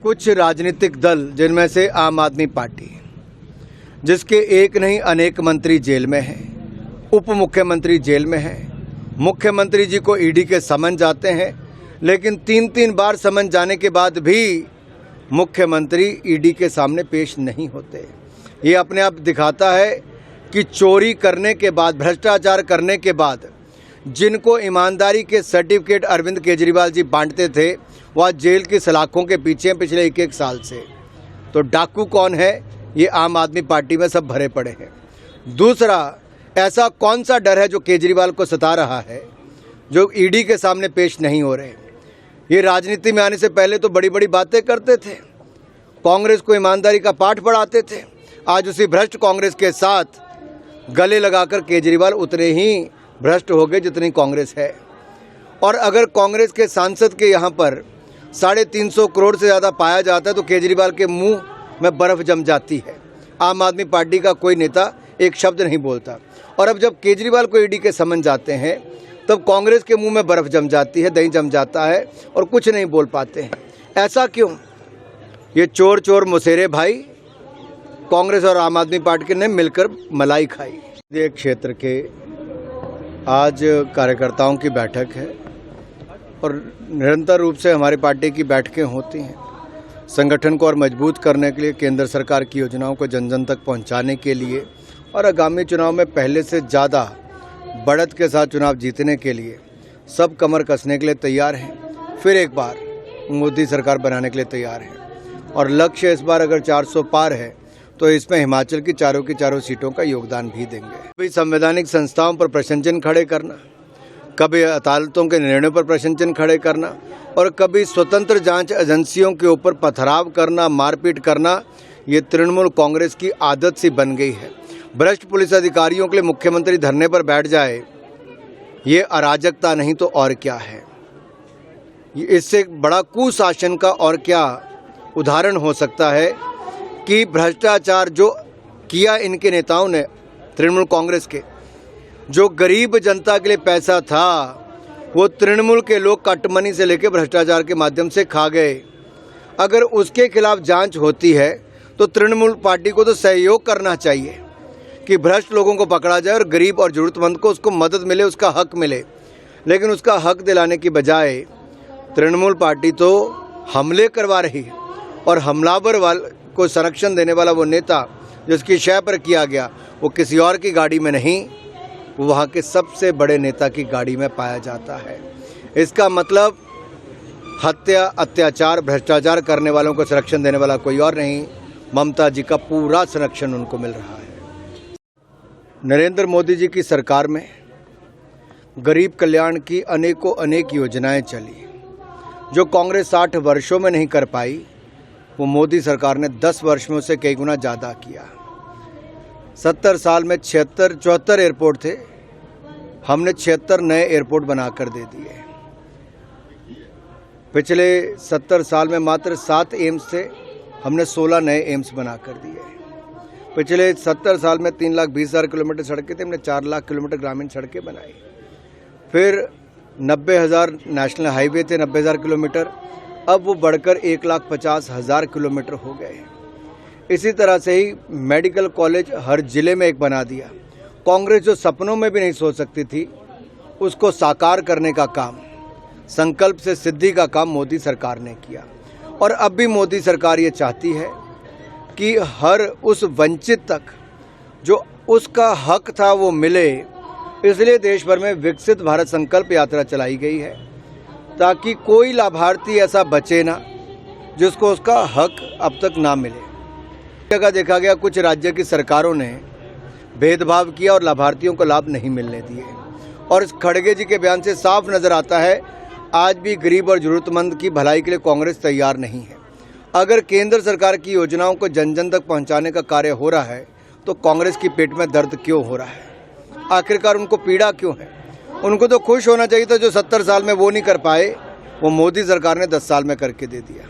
कुछ राजनीतिक दल, जिनमें से आम आदमी पार्टी, जिसके एक नहीं अनेक मंत्री जेल में हैं, उप मुख्यमंत्री जेल में हैं, मुख्यमंत्री जी को ईडी के समन जाते हैं, लेकिन 3-3 बार समन जाने के बाद भी मुख्यमंत्री ईडी के सामने पेश नहीं होते। ये अपने आप दिखाता है कि चोरी करने के बाद, भ्रष्टाचार करने के बाद जिनको ईमानदारी के सर्टिफिकेट अरविंद केजरीवाल जी बांटते थे, वह जेल की सलाखों के पीछे पिछले 1-1 साल से। तो डाकू कौन है? ये आम आदमी पार्टी में सब भरे पड़े हैं। दूसरा, ऐसा कौन सा डर है जो केजरीवाल को सता रहा है, जो ईडी के सामने पेश नहीं हो रहे? ये राजनीति में आने से पहले तो बड़ी बड़ी बातें करते थे, कांग्रेस को ईमानदारी का पाठ पढ़ाते थे। आज उसी भ्रष्ट कांग्रेस के साथ गले लगाकर केजरीवाल उतने ही भ्रष्ट हो गए जितनी कांग्रेस है। और अगर कांग्रेस के सांसद के यहाँ पर 350 करोड़ से ज़्यादा पाया जाता है तो केजरीवाल के मुंह में बर्फ़ जम जाती है। आम आदमी पार्टी का कोई नेता एक शब्द नहीं बोलता। और अब जब केजरीवाल को ईडी के समन जाते हैं तब कांग्रेस के मुंह में बर्फ़ जम जाती है, दही जम जाता है और कुछ नहीं बोल पाते हैं। ऐसा क्यों? ये चोर चोर मुसेरे भाई कांग्रेस और आम आदमी पार्टी ने मिलकर मलाई खाई। ये क्षेत्र के आज कार्यकर्ताओं की बैठक है और निरंतर रूप से हमारी पार्टी की बैठकें होती हैं। संगठन को और मजबूत करने के लिए, केंद्र सरकार की योजनाओं को जन जन तक पहुंचाने के लिए और आगामी चुनाव में पहले से ज़्यादा बढ़त के साथ चुनाव जीतने के लिए सब कमर कसने के लिए तैयार हैं। फिर एक बार मोदी सरकार बनाने के लिए तैयार हैं और लक्ष्य इस बार अगर 400 पार है तो इसमें हिमाचल की चारों सीटों का योगदान भी देंगे। कभी संवैधानिक संस्थाओं पर प्रश्न चिन्ह खड़े करना, कभी अदालतों के निर्णयों पर प्रश्न चिन्ह खड़े करना और कभी स्वतंत्र जांच एजेंसियों के ऊपर पथराव करना, मारपीट करना, ये तृणमूल कांग्रेस की आदत सी बन गई है। भ्रष्ट पुलिस अधिकारियों के लिए मुख्यमंत्री धरने पर बैठ जाए, ये अराजकता नहीं तो और क्या है? इससे बड़ा कुशासन का और क्या उदाहरण हो सकता है कि भ्रष्टाचार जो किया इनके नेताओं ने, तृणमूल कांग्रेस के, जो गरीब जनता के लिए पैसा था वो तृणमूल के लोग कटमनी से लेकर भ्रष्टाचार के माध्यम से खा गए। अगर उसके खिलाफ जांच होती है तो तृणमूल पार्टी को तो सहयोग करना चाहिए कि भ्रष्ट लोगों को पकड़ा जाए और गरीब और जरूरतमंद को उसको मदद मिले, उसका हक मिले। लेकिन उसका हक दिलाने की बजाय तृणमूल पार्टी तो हमले करवा रही है और हमलावर वाले को संरक्षण देने वाला वो नेता जिसकी शय पर किया गया वो किसी और की गाड़ी में नहीं, वो वहाँ के सबसे बड़े नेता की गाड़ी में पाया जाता है। इसका मतलब हत्या, अत्याचार, भ्रष्टाचार करने वालों को संरक्षण देने वाला कोई और नहीं, ममता जी का पूरा संरक्षण उनको मिल रहा है। नरेंद्र मोदी जी की सरकार में गरीब कल्याण की अनेक योजनाएं चली जो कांग्रेस 60 वर्षों में नहीं कर पाई, वो मोदी सरकार ने 10 वर्ष में उसे कई गुना ज़्यादा किया। 70 साल में 74 एयरपोर्ट थे, हमने 76 नए एयरपोर्ट बनाकर दे दिए। पिछले 70 साल में मात्र 7 एम्स थे, हमने 16 नए एम्स बनाकर दिए। पिछले 70 साल में 3,20,000 किलोमीटर सड़कें थे, हमने 4 लाख किलोमीटर ग्रामीण सड़कें बनाई। फिर 90,000 नेशनल हाईवे थे, 90,000 किलोमीटर, अब वो बढ़कर 1,50,000 किलोमीटर हो गए। इसी तरह से ही मेडिकल कॉलेज हर जिले में एक बना दिया। कांग्रेस जो सपनों में भी नहीं सोच सकती थी उसको साकार करने का काम, संकल्प से सिद्धि का काम मोदी सरकार ने किया। और अब भी मोदी सरकार ये चाहती है कि हर उस वंचित तक जो उसका हक था वो मिले, इसलिए देश भर में विकसित भारत संकल्प यात्रा चलाई गई है ताकि कोई लाभार्थी ऐसा बचे ना जिसको उसका हक अब तक ना मिले। जगह देखा गया कुछ राज्य की सरकारों ने भेदभाव किया और लाभार्थियों को लाभ नहीं मिलने दिए। और इस खड़गे जी के बयान से साफ नजर आता है आज भी गरीब और जरूरतमंद की भलाई के लिए कांग्रेस तैयार नहीं है। अगर केंद्र सरकार की योजनाओं को जन जन तक पहुंचाने का कार्य हो रहा है तो कांग्रेस की पेट में दर्द क्यों हो रहा है? आखिरकार उनको पीड़ा क्यों है? उनको तो खुश होना चाहिए था, जो 70 साल में वो नहीं कर पाए वो मोदी सरकार ने 10 साल में करके दे दिया।